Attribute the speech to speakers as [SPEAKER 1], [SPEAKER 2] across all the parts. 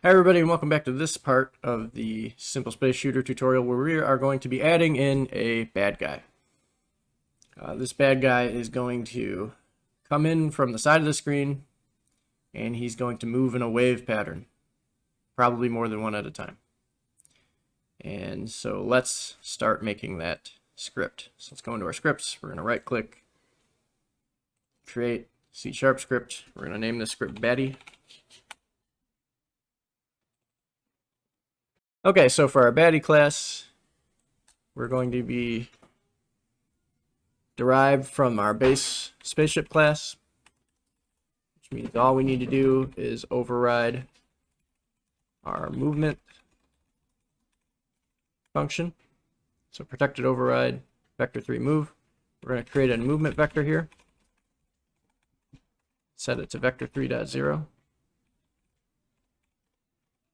[SPEAKER 1] Hi everybody, and welcome back to this part of the Simple Space Shooter tutorial where we are going to be adding in a bad guy. This bad guy is going to come in from the side of the screen and he's going to move in a wave pattern, probably more than one at a time. And so let's start making that script. So let's go into our scripts. We're going to right click, create C# script. We're going to name this script baddy. Okay, so for our baddie class, we're going to be derived from our base spaceship class, which means all we need to do is override our movement function. So protected override vector3 move. We're going to create a movement vector here, set it to vector3.0,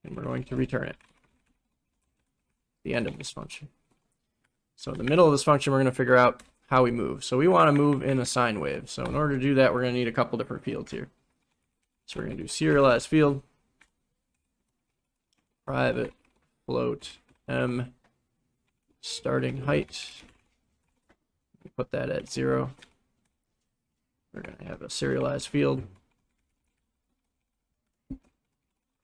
[SPEAKER 1] and we're going to return it. The end of this function. So in the middle of this function, we're going to figure out how we move. So we want to move in a sine wave. So in order to do that, we're going to need a couple different fields here. So we're going to do serialize field, private float m starting height. Put that at 0. We're going to have a serialized field,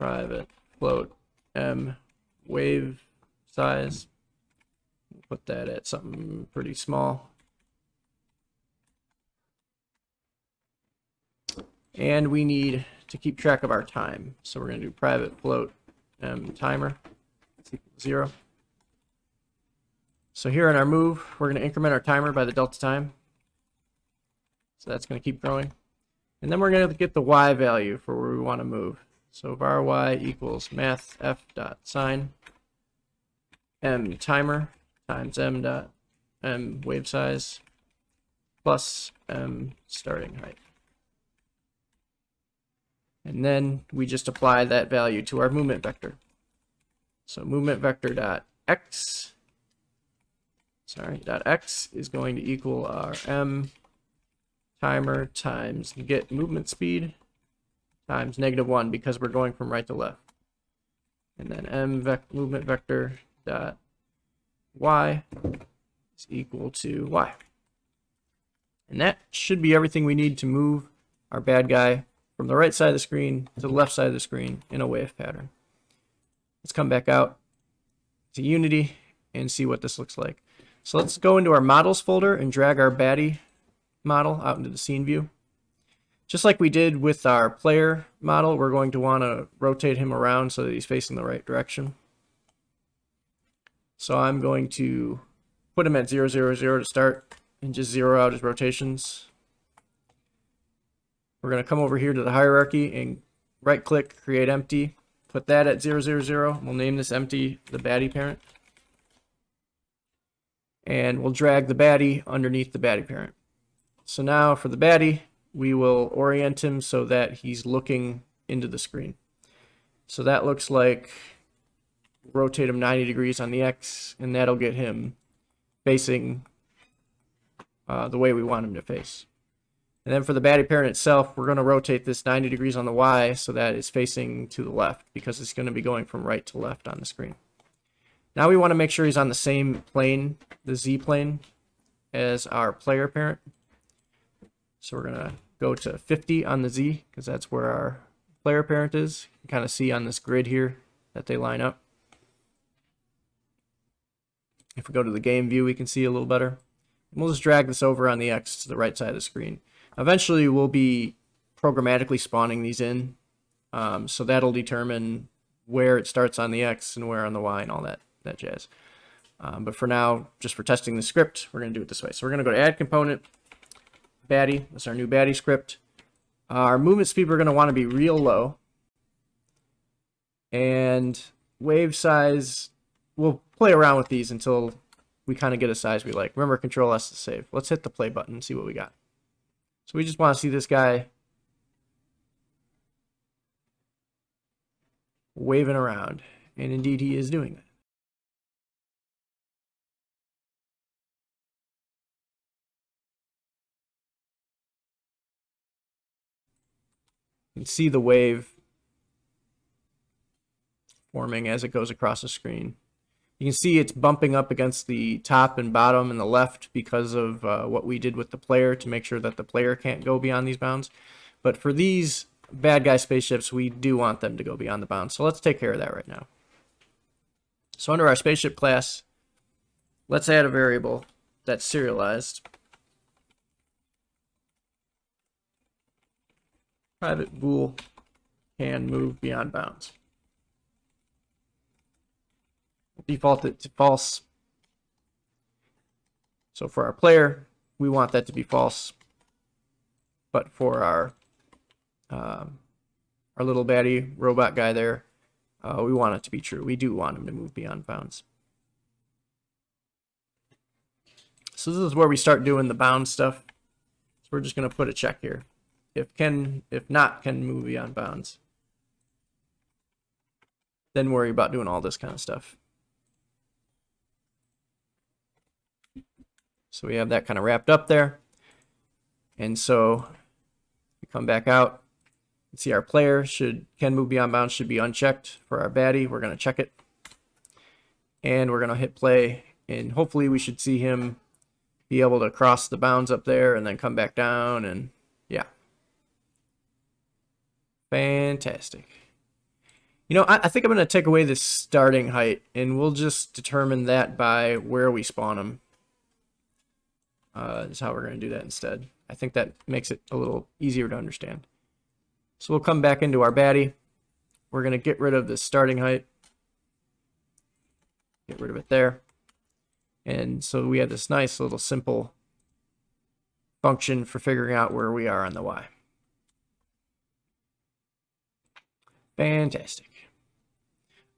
[SPEAKER 1] private float m wave size. Put that at something pretty small. And we need to keep track of our time. So we're going to do private float timer. That's equal to 0. So here in our move, we're going to increment our timer by the delta time. So that's going to keep growing. And then we're going to get the y value for where we want to move. So var y equals math f dot sine m timer times m dot m wave size plus m starting height. And then we just apply that value to our movement vector. So movement vector dot x is going to equal our m timer times get movement speed times -1 because we're going from right to left. And then movement vector dot y is equal to y. And that should be everything we need to move our bad guy from the right side of the screen to the left side of the screen in a wave pattern. Let's come back out to Unity and see what this looks like. So let's go into our models folder and drag our baddie model out into the scene view. Just like we did with our player model, we're going to want to rotate him around so that he's facing the right direction. So I'm going to put him at 0, 0, 0 to start and just zero out his rotations. We're going to come over here to the hierarchy and right click, create empty, put that at 0, 0, 0. We'll name this empty the baddie parent. And we'll drag the baddie underneath the baddie parent. So now for the baddie, we will orient him so that he's looking into the screen. So that looks like rotate him 90 degrees on the X, and that'll get him facing the way we want him to face. And then for the baddie parent itself, we're going to rotate this 90 degrees on the Y so that it's facing to the left because it's going to be going from right to left on the screen. Now we want to make sure he's on the same plane, the Z plane, as our player parent. So we're going to go to 50 on the Z because that's where our player parent is. You can kind of see on this grid here that they line up. If we go to the game view, we can see a little better. And we'll just drag this over on the X to the right side of the screen. Eventually, we'll be programmatically spawning these in. So that'll determine where it starts on the X and where on the Y and all that jazz. But for now, just for testing the script, we're going to do it this way. So we're going to go to add component, baddie. That's our new baddie script. Our movement speed, we're going to want to be real low. And wave size, we'll play around with these until we kind of get a size we like. Remember, Control S to save. Let's hit the play button and see what we got. So we just want to see this guy waving around. And indeed, he is doing that. You can see the wave forming as it goes across the screen. You can see it's bumping up against the top and bottom and the left because of what we did with the player to make sure that the player can't go beyond these bounds. But for these bad guy spaceships, we do want them to go beyond the bounds. So let's take care of that right now. So under our spaceship class, let's add a variable that's serialized. Private bool can move beyond bounds. Default it to false. So for our player, we want that to be false. But for our little baddie robot guy there, we want it to be true. We do want him to move beyond bounds. So this is where we start doing the bound stuff. So we're just going to put a check here. If not can move beyond bounds, then worry about doing all this kind of stuff. So we have that kind of wrapped up there. And so we come back out and see our player can move beyond bounds should be unchecked. For our baddie, we're going to check it. And we're going to hit play. And hopefully we should see him be able to cross the bounds up there and then come back down. And yeah. Fantastic. You know, I think I'm going to take away this starting height. And we'll just determine that by where we spawn him. Is how we're going to do that instead. I think that makes it a little easier to understand. So we'll come back into our baddie. We're going to get rid of this starting height. Get rid of it there. And so we have this nice little simple function for figuring out where we are on the Y. Fantastic.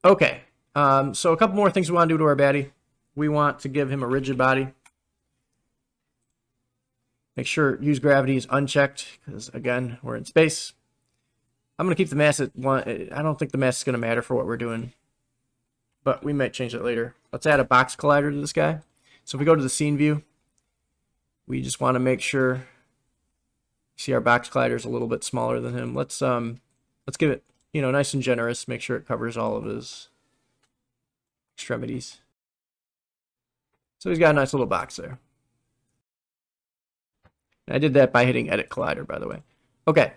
[SPEAKER 1] Okay, so a couple more things we want to do to our baddie. We want to give him a rigid body. Make sure use gravity is unchecked because, again, we're in space. I'm going to keep the mass at 1. I don't think the mass is going to matter for what we're doing, but we might change it later. Let's add a box collider to this guy. So if we go to the scene view, we just want to make sure, see our box collider is a little bit smaller than him. Let's give it, you know, nice and generous. Make sure it covers all of his extremities. So he's got a nice little box there. I did that by hitting Edit Collider, by the way. Okay,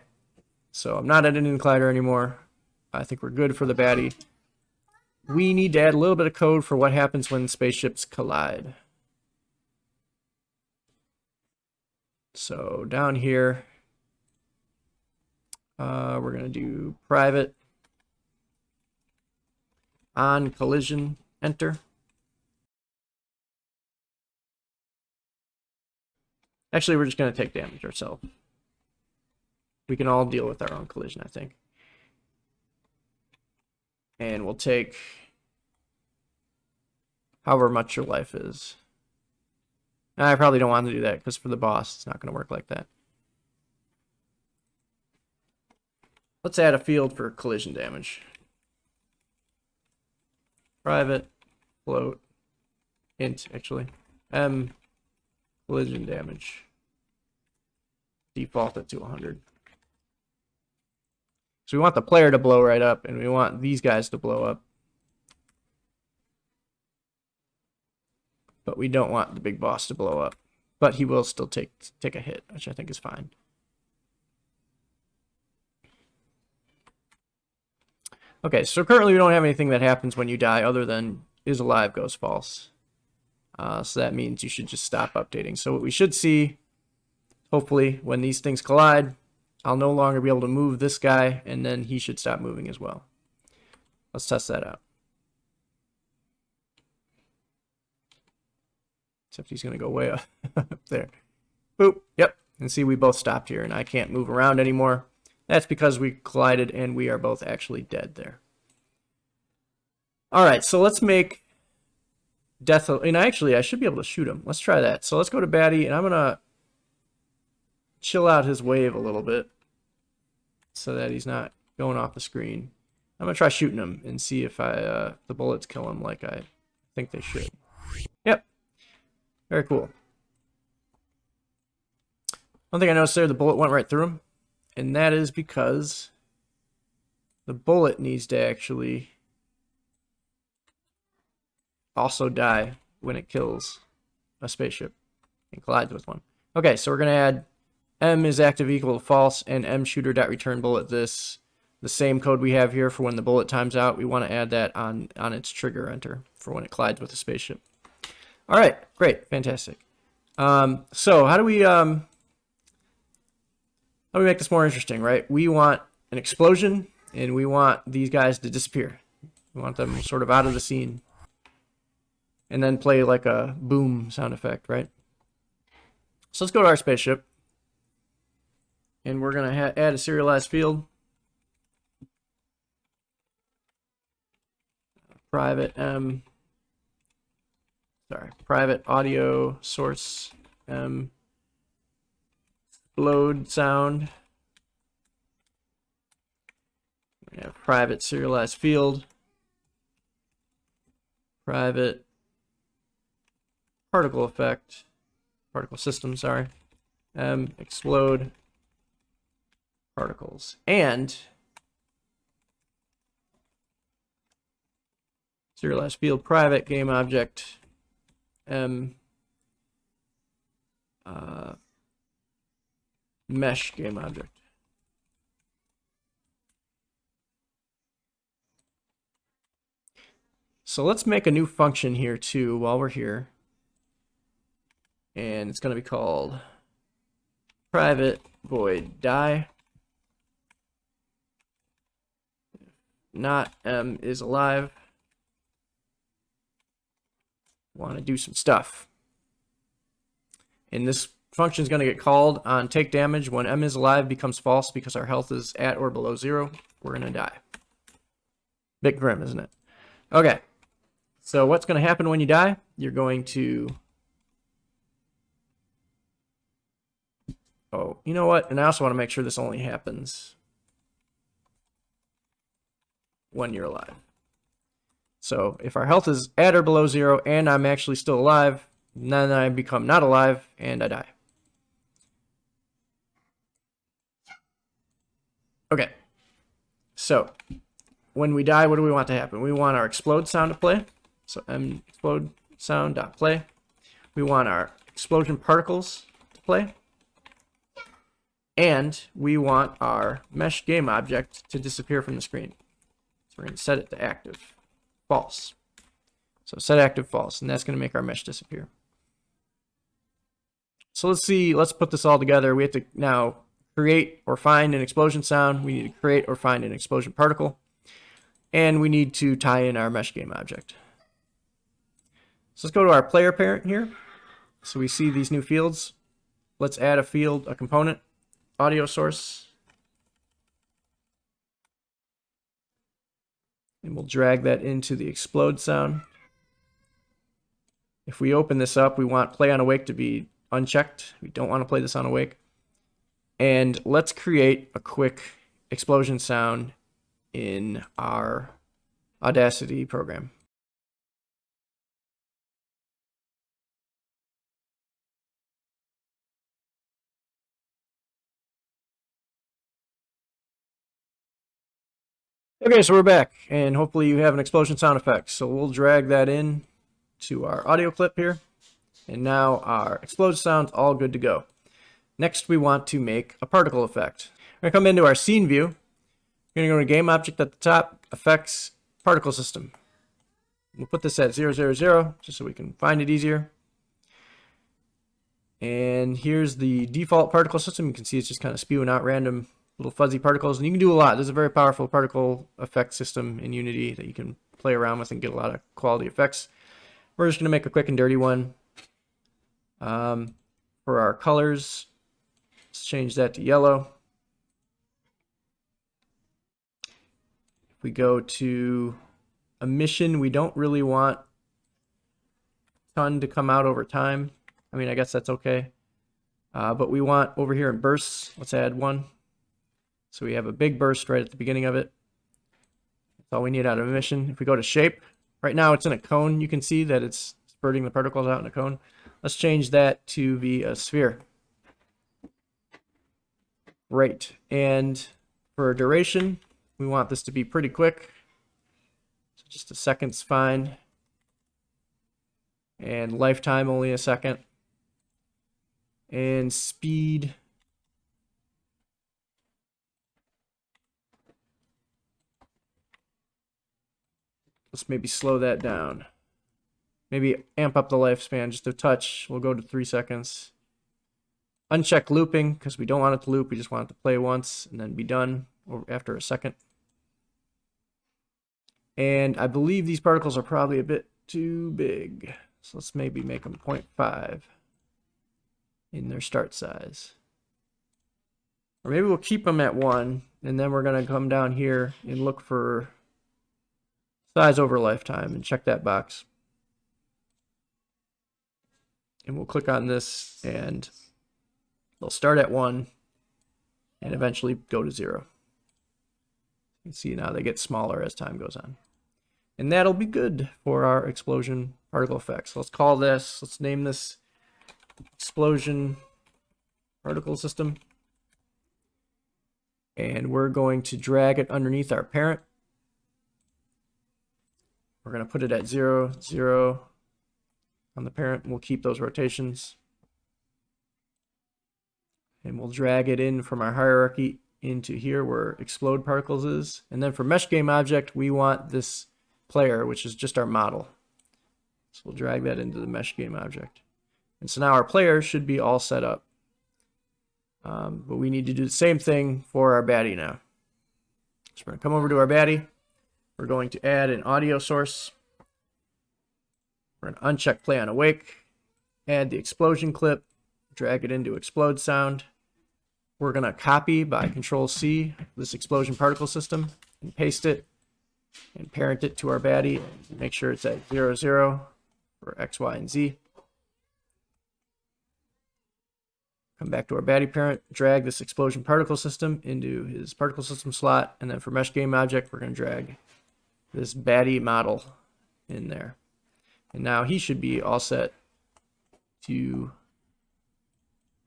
[SPEAKER 1] so I'm not editing the collider anymore. I think we're good for the baddie. We need to add a little bit of code for what happens when spaceships collide. So down here, we're going to do private on collision, enter. Actually, we're just going to take damage ourselves. We can all deal with our own collision, I think. And we'll take however much your life is. I probably don't want to do that because for the boss, it's not going to work like that. Let's add a field for collision damage. Private, float, int, actually. Collision damage. Default it to 100. So we want the player to blow right up, and we want these guys to blow up. But we don't want the big boss to blow up. But he will still take a hit, which I think is fine. Okay, so currently we don't have anything that happens when you die other than is alive goes false. So that means you should just stop updating. So what we should see, hopefully, when these things collide, I'll no longer be able to move this guy, and then he should stop moving as well. Let's test that out. Except he's going to go way up there. Boop. Yep. And see, we both stopped here, and I can't move around anymore. That's because we collided, and we are both actually dead there. All right, so let's make death. And actually, I should be able to shoot him. Let's try that. So let's go to baddie, and I'm going to chill out his wave a little bit so that he's not going off the screen. I'm going to try shooting him and see if the bullets kill him like I think they should. Yep. Very cool. One thing I noticed there, the bullet went right through him. And that is because the bullet needs to actually also die when it kills a spaceship and collides with one. Okay, so we're going to add M is active equal to false and M shooter.return bullet this. The same code we have here for when the bullet times out. We want to add that on its trigger enter for when it collides with a spaceship. All right, great, fantastic. So how do we make this more interesting, right? We want an explosion, and we want these guys to disappear. We want them sort of out of the scene. And then play like a boom sound effect, right? So let's go to our spaceship. And we're going to add a serialized field. Private audio source load sound. We have private serialized field, private particle effect, particle system, sorry, explode particles, and serialized field private game object mesh game object. So let's make a new function here too while we're here. And it's going to be called private void die. Not M is alive. Want to do some stuff. And this function is going to get called on take damage when M is alive becomes false because our health is at or below 0. We're going to die. Bit grim, isn't it? Okay. So what's going to happen when you die? You're going to... Oh, you know what? And I also want to make sure this only happens when you're alive. So if our health is at or below 0 and I'm actually still alive, then I become not alive and I die. Okay. So when we die, what do we want to happen? We want our explode sound to play. So explode sound.play. We want our explosion particles to play. And we want our mesh game object to disappear from the screen. So we're going to set it to active, false. So set active false, and that's going to make our mesh disappear. So let's put this all together. We have to now create or find an explosion sound. We need to create or find an explosion particle. And we need to tie in our mesh game object. So let's go to our player parent here. So we see these new fields. Let's add a field, a component, audio source. And we'll drag that into the explode sound. If we open this up, we want play on awake to be unchecked. We don't want to play this on awake. And let's create a quick explosion sound in our Audacity program. Okay, so we're back, and hopefully you have an explosion sound effect. So we'll drag that in to our audio clip here, and now our explosion sound's all good to go. Next, we want to make a particle effect. We're gonna come into our scene view. We're gonna go to game object at the top, effects, particle system. We'll put this at 000 just so we can find it easier. And here's the default particle system. You can see it's just kind of spewing out random little fuzzy particles, and you can do a lot. There's a very powerful particle effect system in Unity that you can play around with and get a lot of quality effects. We're just going to make a quick and dirty one. For our colors, let's change that to yellow. If we go to emission, we don't really want a ton to come out over time. I mean, I guess that's okay. But we want over here in bursts, let's add 1. So we have a big burst right at the beginning of it. That's all we need out of emission. If we go to shape, right now it's in a cone. You can see that it's spurting the particles out in a cone. Let's change that to be a sphere. Right. And for duration, we want this to be pretty quick. So just a second's fine. And lifetime only a second. And speed. Let's maybe slow that down. Maybe amp up the lifespan just a touch. We'll go to 3 seconds. Uncheck looping because we don't want it to loop. We just want it to play once and then be done after a second. And I believe these particles are probably a bit too big. So let's maybe make them 0.5 in their start size. Or maybe we'll keep them at 1, and then we're going to come down here and look for size over lifetime and check that box. And we'll click on this, and they'll start at 1 and eventually go to 0. You can see now they get smaller as time goes on. And that'll be good for our explosion particle effects. Let's call this, let's name this explosion particle system. And we're going to drag it underneath our parent. We're going to put it at 0, 0 on the parent. We'll keep those rotations. And we'll drag it in from our hierarchy into here where explode particles is. And then for mesh game object, we want this player, which is just our model. So we'll drag that into the mesh game object. And so now our player should be all set up. But we need to do the same thing for our baddy now. So we're going to come over to our baddy. We're going to add an audio source. We're going to uncheck play on awake. Add the explosion clip. Drag it into explode sound. We're going to copy by Control-C this explosion particle system and paste it and parent it to our baddy. Make sure it's at 0, 0 for X, Y, and Z. Come back to our baddy parent, drag this explosion particle system into his particle system slot, and then for mesh game object, we're going to drag this baddy model in there. And now he should be all set to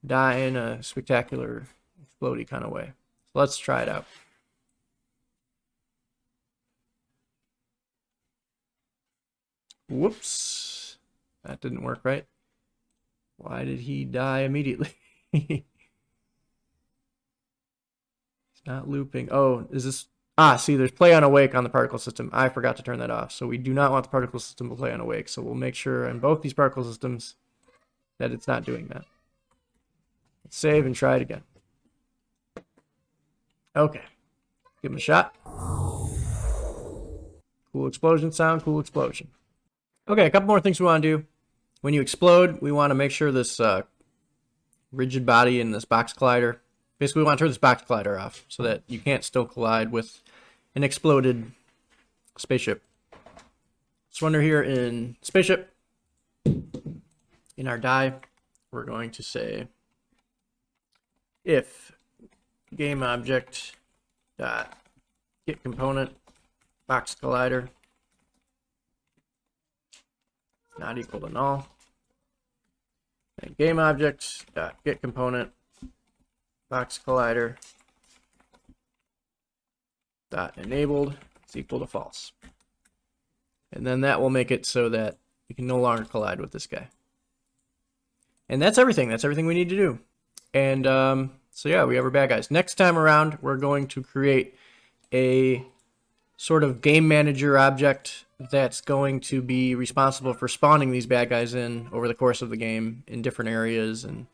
[SPEAKER 1] die in a spectacular, explodey kind of way. So let's try it out. Whoops, that didn't work right. Why did he die immediately? It's not looping. Oh, is this? Ah, see, there's play on awake on the particle system. I forgot to turn that off. So we do not want the particle system to play on awake. So we'll make sure on both these particle systems that it's not doing that. Let's save and try it again. Okay, give him a shot. Cool explosion sound, cool explosion. Okay, a couple more things we want to do. When you explode, we want to make sure this rigid body in this box collider, basically we want to turn this box collider off so that you can't still collide with an exploded spaceship. So under here in spaceship, in our die, we're going to say if gameobject dot get component box collider not equal to null, and gameobject dot get component box collider dot enabled is equal to false. And then that will make it so that you can no longer collide with this guy. And that's everything. That's everything we need to do. And so yeah, we have our bad guys. Next time around, we're going to create a sort of game manager object that's going to be responsible for spawning these bad guys in over the course of the game in different areas and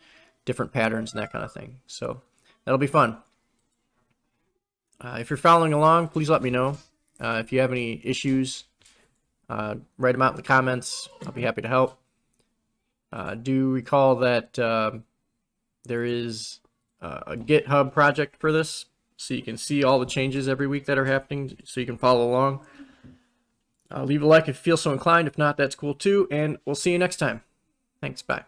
[SPEAKER 1] different patterns and that kind of thing. So that'll be fun. If you're following along, please let me know. If you have any issues, write them out in the comments. I'll be happy to help. Do recall that there is a GitHub project for this, so you can see all the changes every week that are happening, so you can follow along. Leave a like if you feel so inclined. If not, that's cool too, and we'll see you next time. Thanks, bye.